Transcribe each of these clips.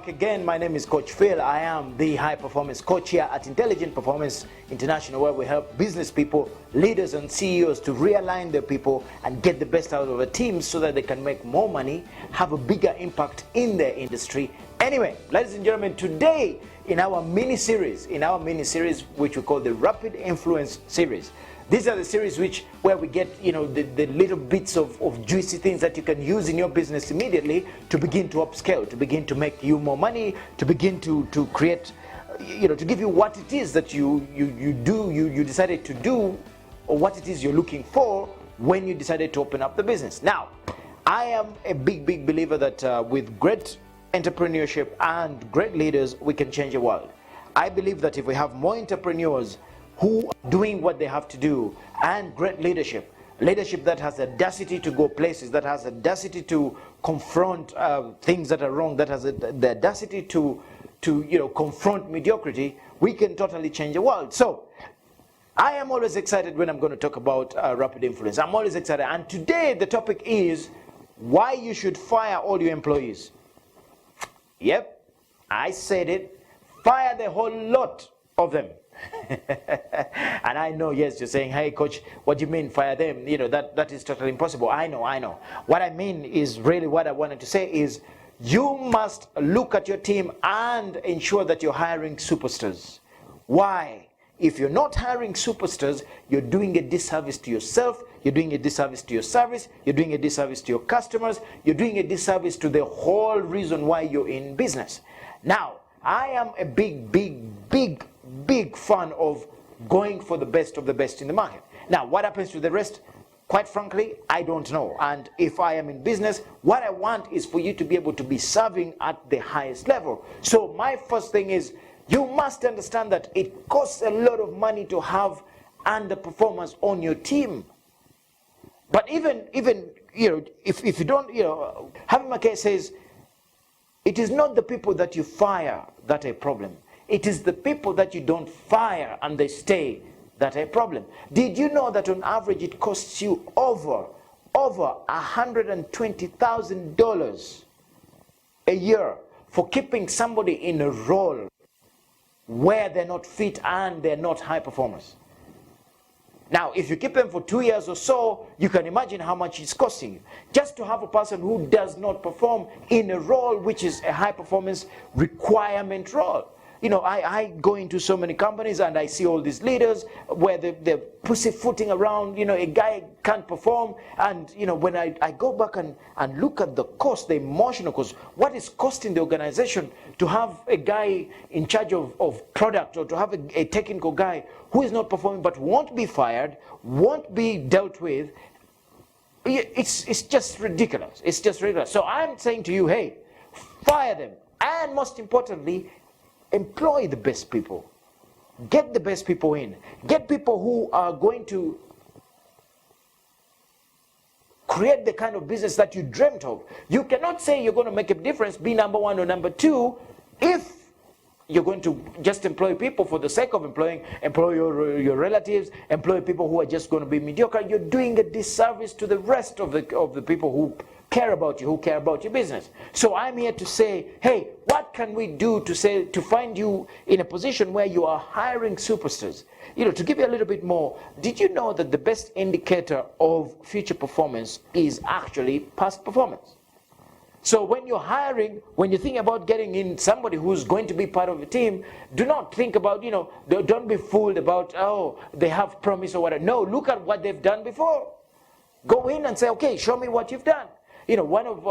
back again. My name is Coach Phill. I am the high performance coach here at Intelligent Performance International, where we help business people, leaders and CEOs to realign their people and get the best out of a team so that they can make more money, have a bigger impact in their industry. Anyway, ladies and gentlemen, today in our mini-series, which we call the Rapid Influence series, these are the series where we get, the little bits of juicy things that you can use in your business immediately to begin to upscale, to begin to make you more money, to begin to create, to give you what it is that you decided to do, or what it is you're looking for when you decided to open up the business. Now, I am a big believer that with great entrepreneurship and great leaders, we can change the world. I believe that if we have more entrepreneurs who are doing what they have to do, and great leadership that has the audacity to go places, that has the audacity to confront things that are wrong, that has the audacity to confront mediocrity, we can totally change the world. So I am always excited when I'm going to talk about rapid influence. I'm always excited, and today the topic is why you should fire all your employees. Yep, I said it. Fire the whole lot of them. And I know, yes, you're saying, hey coach, what do you mean fire them? That is totally impossible. I know. What I mean is, really what I wanted to say is, you must look at your team and ensure that you're hiring superstars. Why? If you're not hiring superstars, you're doing a disservice to yourself, you're doing a disservice to your service, you're doing a disservice to your customers, you're doing a disservice to the whole reason why you're in business. Now, I am a big fan of going for the best of the best in the market. Now, what happens to the rest? Quite frankly, I don't know. And if I am in business, what I want is for you to be able to be serving at the highest level. So my first thing is, you must understand that it costs a lot of money to have underperformers on your team. But even if you don't, Harvey Mackay says, it is not the people that you fire that are a problem. It is the people that you don't fire and they stay that are a problem. Did you know that on average it costs you over $120,000 a year for keeping somebody in a role where they're not fit and they're not high performers? Now, if you keep them for 2 years or so, you can imagine how much it's costing you. Just to have a person who does not perform in a role which is a high performance requirement role. I go into so many companies and I see all these leaders where they're pussyfooting around, a guy can't perform, and when I go back and look at the cost, the emotional cost, what is costing the organization to have a guy in charge of product, or to have a technical guy who is not performing but won't be fired, won't be dealt with. It's just ridiculous. It's just ridiculous. So I'm saying to you, hey, fire them, and most importantly, employ the best people. Get the best people in. Get people who are going to create the kind of business that you dreamt of. You cannot say you're going to make a difference, be number one or number two, if you're going to just employ people for the sake of employ your relatives, employ people who are just going to be mediocre. You're doing a disservice to the rest of the people who care about you, who care about your business. So I'm here to say, hey, what can we do to find you in a position where you are hiring superstars? To give you a little bit more, did you know that the best indicator of future performance is actually past performance? So when you're hiring, when you think about getting in somebody who's going to be part of a team, do not think about, don't be fooled about, oh, they have promise or whatever. No, look at what they've done before. Go in and say, okay, show me what you've done. One of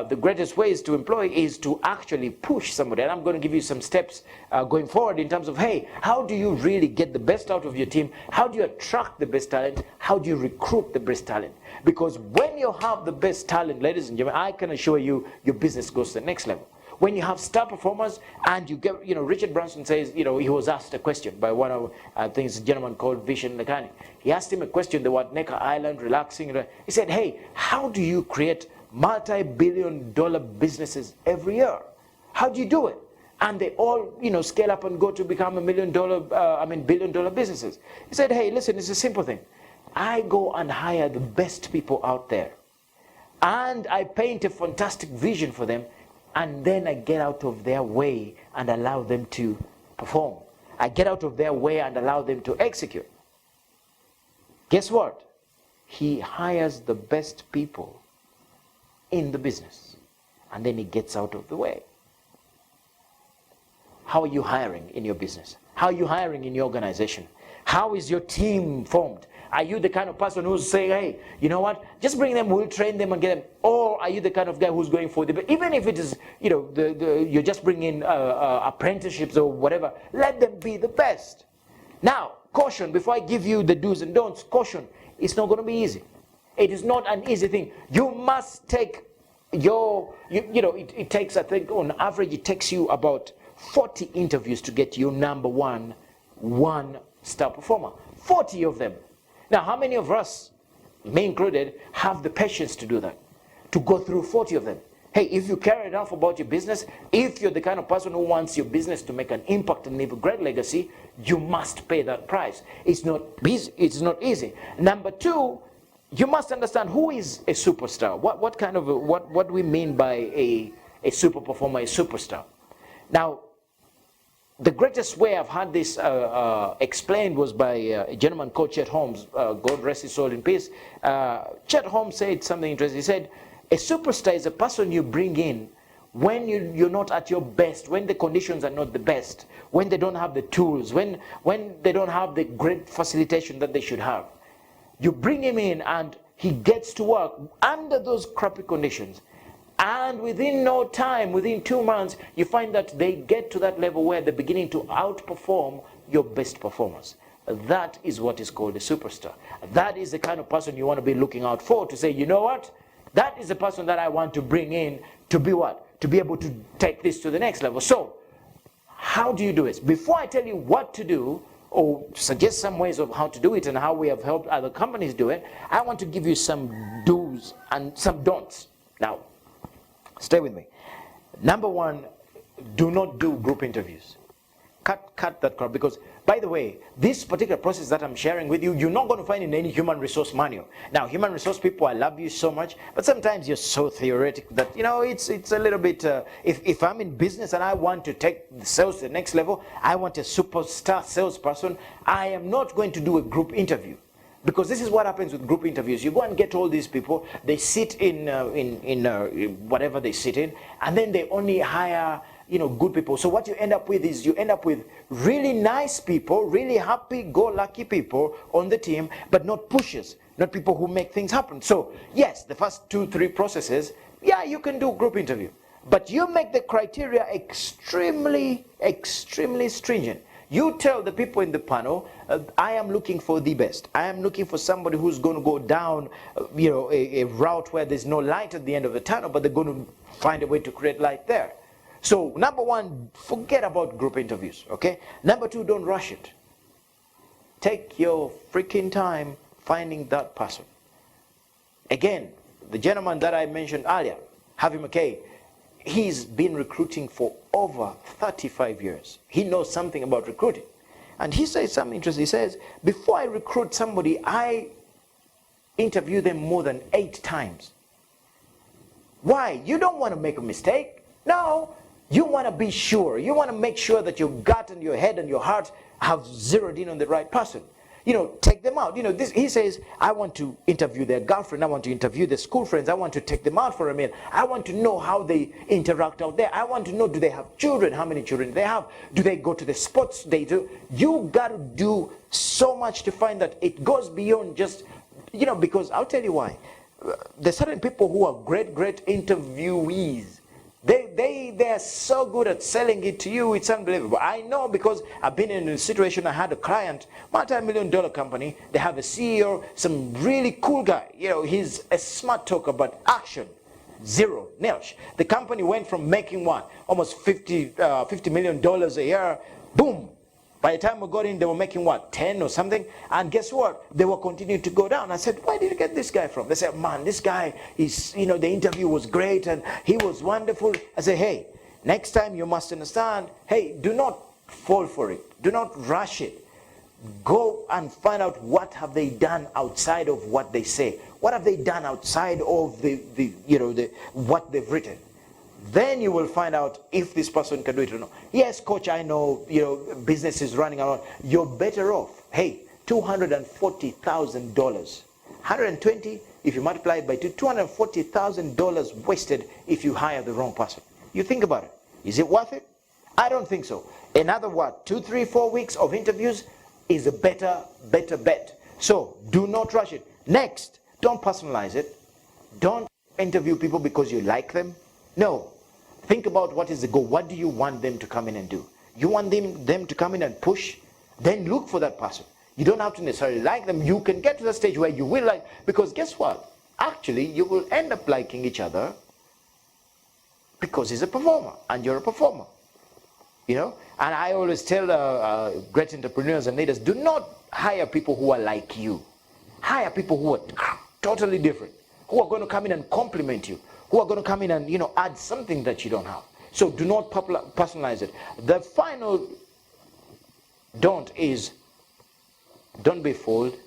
the greatest ways to employ is to actually push somebody. And I'm going to give you some steps going forward in terms of, hey, how do you really get the best out of your team? How do you attract the best talent? How do you recruit the best talent? Because when you have the best talent, ladies and gentlemen, I can assure you, your business goes to the next level. When you have star performers and you get, Richard Branson says, he was asked a question by one of, I think it's a gentleman called Vishen Lakhani. He asked him a question, they were at Necker Island, relaxing. He said, hey, how do you create multi-billion-dollar businesses every year? How do you do it? And they all, scale up and go to become billion-dollar businesses. He said, hey, listen, it's a simple thing. I go and hire the best people out there. And I paint a fantastic vision for them. and then I get out of their way and allow them to perform. I get out of their way and allow them to execute. Guess what? He hires the best people in the business, and then he gets out of the way. How are you hiring in your business? How are you hiring in your organization? How is your team formed? Are you the kind of person who's saying, hey, you know what, just bring them, we'll train them and get them? Or are you the kind of guy who's going for the, even if it is, you know, you're just bringing apprenticeships or whatever, let them be the best. Now, caution, before I give you the do's and don'ts, caution, it's not going to be easy. It is not an easy thing. You must take your, it takes, I think, on average, it takes you about 40 interviews to get your number one star performer. 40 of them. Now, how many of us, me included, have the patience to do that? To go through 40 of them? Hey, if you care enough about your business, if you're the kind of person who wants your business to make an impact and leave a great legacy, you must pay that price. It's not easy. Number two, you must understand who is a superstar. What do we mean by a super performer, a superstar? Now, the greatest way I've had this explained was by a gentleman called Chet Holmes. God rest his soul in peace. Chet Holmes said something interesting. He said, a superstar is a person you bring in when you're not at your best, when the conditions are not the best, when they don't have the tools, when they don't have the great facilitation that they should have. You bring him in and he gets to work under those crappy conditions. And within no time, within 2 months, you find that they get to that level where they're beginning to outperform your best performers. That is what is called a superstar. That is the kind of person you want to be looking out for, to say, you know what? That is the person that I want to bring in to be what? To be able to take this to the next level. So, how do you do it? Before I tell you what to do, or suggest some ways of how to do it and how we have helped other companies do it, I want to give you some do's and some don'ts. Now, stay with me. Number one, do not do group interviews. Cut that crap, because, by the way, this particular process that I'm sharing with you, you're not going to find in any human resource manual. Now, human resource people, I love you so much, but sometimes you're so theoretic that, you know, it's a little bit, if I'm in business and I want to take the sales to the next level, I want a superstar salesperson, I am not going to do a group interview. Because this is what happens with group interviews. You go and get all these people, they sit in whatever they sit in, and then they only hire, good people. So what you end up with is you end up with really nice people, really happy-go-lucky people on the team, but not pushers, not people who make things happen. So yes, the first 2-3 processes, yeah, you can do group interview, but you make the criteria extremely, extremely stringent. You tell the people in the panel, I am looking for the best. I am looking for somebody who's going to go down, a route where there's no light at the end of the tunnel, but they're going to find a way to create light there. So, number one, forget about group interviews, okay? Number two, don't rush it. Take your freaking time finding that person. Again, the gentleman that I mentioned earlier, Harvey McKay, he's been recruiting for over 35 years. He knows something about recruiting. And he says something interesting. He says, before I recruit somebody, I interview them more than 8 times. Why? You don't want to make a mistake. No. You want to be sure. You want to make sure that your gut and your head and your heart have zeroed in on the right person. Take them out. He says, I want to interview their girlfriend. I want to interview their school friends. I want to take them out for a meal. I want to know how they interact out there. I want to know, do they have children? How many children do they have? Do they go to the sports they do? You got to do so much to find that it goes beyond just, because I'll tell you why. There's certain people who are great interviewees. They're so good at selling it to you, it's unbelievable. I know, because I've been in a situation. I had a client, multi-million-dollar company. They have a CEO, some really cool guy. He's a smart talker, but action, zero, nilch. The company went from making what? Almost $50 million a year. Boom. By the time we got in, they were making what? 10 or something. And guess what? They were continuing to go down. I said, where did you get this guy from? They said, man, this guy is, the interview was great and he was wonderful. I said, hey, next time you must understand, hey, do not fall for it. Do not rush it. Go and find out what have they done outside of what they say. What have they done outside of what they've written? Then you will find out if this person can do it or not. Yes, coach, I know, business is running around. You're better off. Hey, $240,000. 120, if you multiply it by two, $240,000 wasted if you hire the wrong person. You think about it. Is it worth it? I don't think so. Another what? 2, 3, 4 weeks of interviews is a better bet. So do not rush it. Next, don't personalize it. Don't interview people because you like them. No. Think about what is the goal. What do you want them to come in and do? You want them to come in and push? Then look for that person. You don't have to necessarily like them. You can get to the stage where you will like, because guess what? Actually, you will end up liking each other because he's a performer and you're a performer. And I always tell great entrepreneurs and leaders, do not hire people who are like you. Hire people who are totally different, who are going to come in and compliment you, who are going to come in and add something that you don't have. So do not personalize it. The final don't is, don't be fooled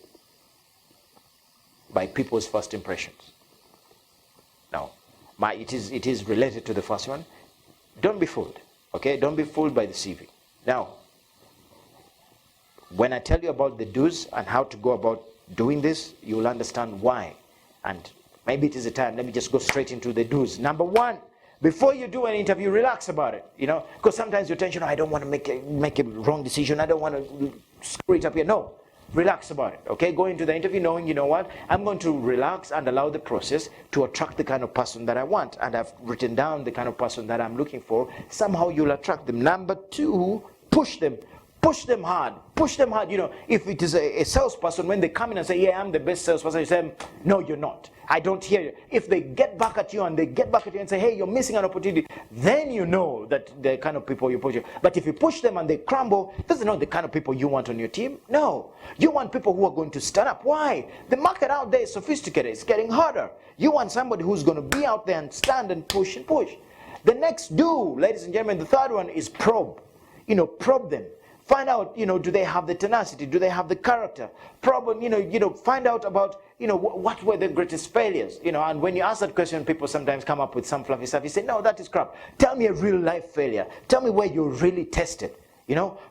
by people's first impressions. Now, it is related to the first one. Don't be fooled. Okay, don't be fooled by the CV. Now, when I tell you about the do's and how to go about doing this, you will understand why. And maybe it is the time. Let me just go straight into the do's. Number one, before you do an interview, relax about it. Because sometimes you're tension. I don't want to make a wrong decision. I don't want to screw it up here. No, relax about it. Okay, go into the interview knowing, I'm going to relax and allow the process to attract the kind of person that I want. And I've written down the kind of person that I'm looking for. Somehow you'll attract them. Number two, push them. Push them hard. Push them hard. If it is a salesperson, when they come in and say, yeah, I'm the best salesperson, you say, no, you're not. I don't hear you. If they get back at you and say, hey, you're missing an opportunity, then you know that the kind of people you push. But if you push them and they crumble, that's not the kind of people you want on your team. No. You want people who are going to stand up. Why? The market out there is sophisticated. It's getting harder. You want somebody who's going to be out there and stand and push and push. The next do, ladies and gentlemen, the third one is probe. Probe them. Find out, do they have the tenacity? Do they have the character? Probably, find out about, what were their greatest failures? And when you ask that question, people sometimes come up with some fluffy stuff. You say, no, that is crap. Tell me a real life failure. Tell me where you really tested.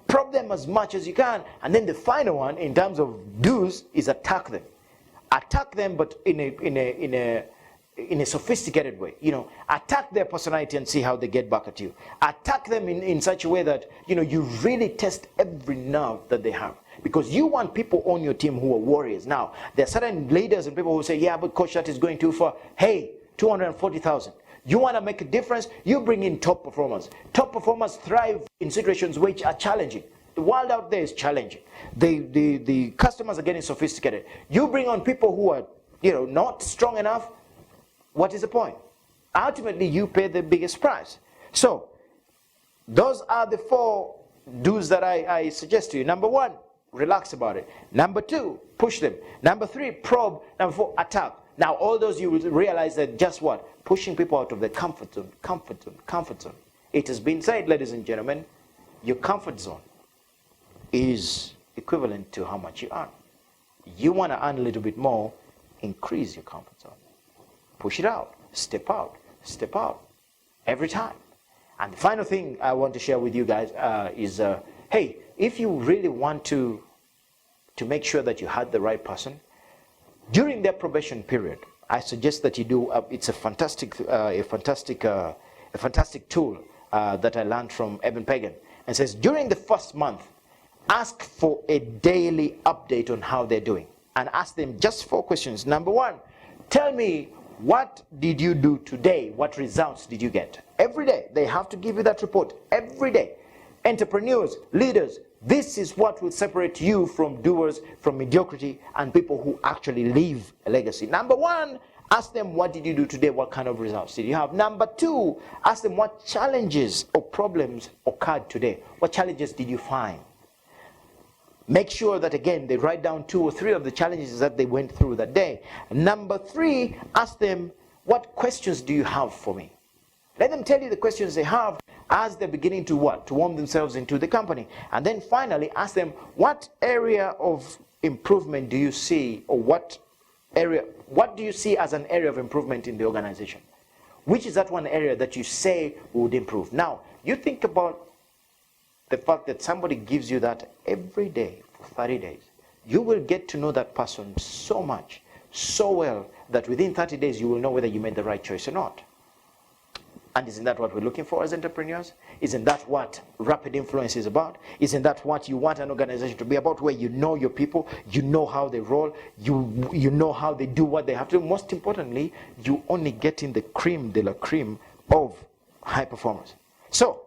Probe them as much as you can. And then the final one, in terms of do's, is attack them. Attack them, but in a sophisticated way. Attack their personality and see how they get back at you. Attack them in such a way that you really test every nerve that they have, because you want people on your team who are warriors. Now there are certain leaders and people who say, yeah, but coach, that is going too far. Hey, 240,000. You want to make a difference? You bring in top performers. Top performers thrive in situations which are challenging. The world out there is challenging. The customers are getting sophisticated. You bring on people who are not strong enough. What is the point? Ultimately, you pay the biggest price. So, those are the 4 do's that I suggest to you. Number 1, relax about it. Number 2, push them. Number 3, probe. Number 4, attack. Now, all those you will realize that just what? Pushing people out of their comfort zone. It has been said, ladies and gentlemen, your comfort zone is equivalent to how much you earn. You want to earn a little bit more, increase your comfort zone. Push it out, step out, every time. And the final thing I want to share with you guys is, hey, if you really want to make sure that you had the right person, during their probation period, I suggest that you do, it's a fantastic tool that I learned from Eben Pagan. And says, during the first month, ask for a daily update on how they're doing. And ask them just 4 questions. Number 1, tell me, what did you do today? What results did you get? Every day, they have to give you that report. Every day. Entrepreneurs, leaders, this is what will separate you from doers, from mediocrity, and people who actually leave a legacy. Number 1, ask them, what did you do today? What kind of results did you have? Number 2, ask them, what challenges or problems occurred today? What challenges did you find? Make sure that, again, they write down 2 or 3 of the challenges that they went through that day. Number 3, ask them, what questions do you have for me? Let them tell you the questions they have as they're beginning to what? To warm themselves into the company. And then finally, ask them, what area of improvement do you see, or what do you see as an area of improvement in the organization? Which is that one area that you say would improve? Now, you think about the fact that somebody gives you that every day for 30 days. You will get to know that person so much, so well, that within 30 days you will know whether you made the right choice or not. And isn't that what we're looking for as entrepreneurs? Isn't that what rapid influence is about? Isn't that what you want an organization to be about, where you know your people, you know how they roll, you know how they do what they have to do? Most importantly, you only get in the cream de la cream of high performers. So,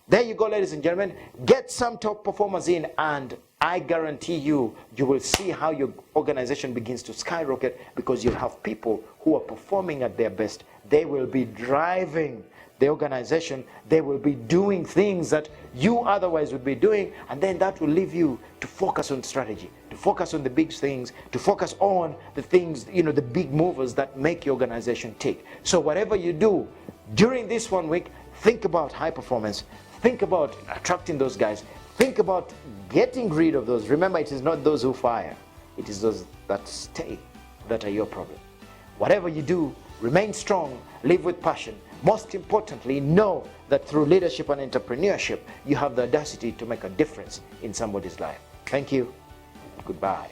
there you go, ladies and gentlemen. Get some top performers in, and I guarantee you, you will see how your organization begins to skyrocket, because you'll have people who are performing at their best. They will be driving the organization. They will be doing things that you otherwise would be doing, and then that will leave you to focus on strategy, to focus on the big things, to focus on the things, the big movers that make your organization tick. So whatever you do during this 1 week, think about high performance. Think about attracting those guys. Think about getting rid of those. Remember, it is not those who fire. It is those that stay that are your problem. Whatever you do, remain strong, live with passion. Most importantly, know that through leadership and entrepreneurship, you have the audacity to make a difference in somebody's life. Thank you. Goodbye.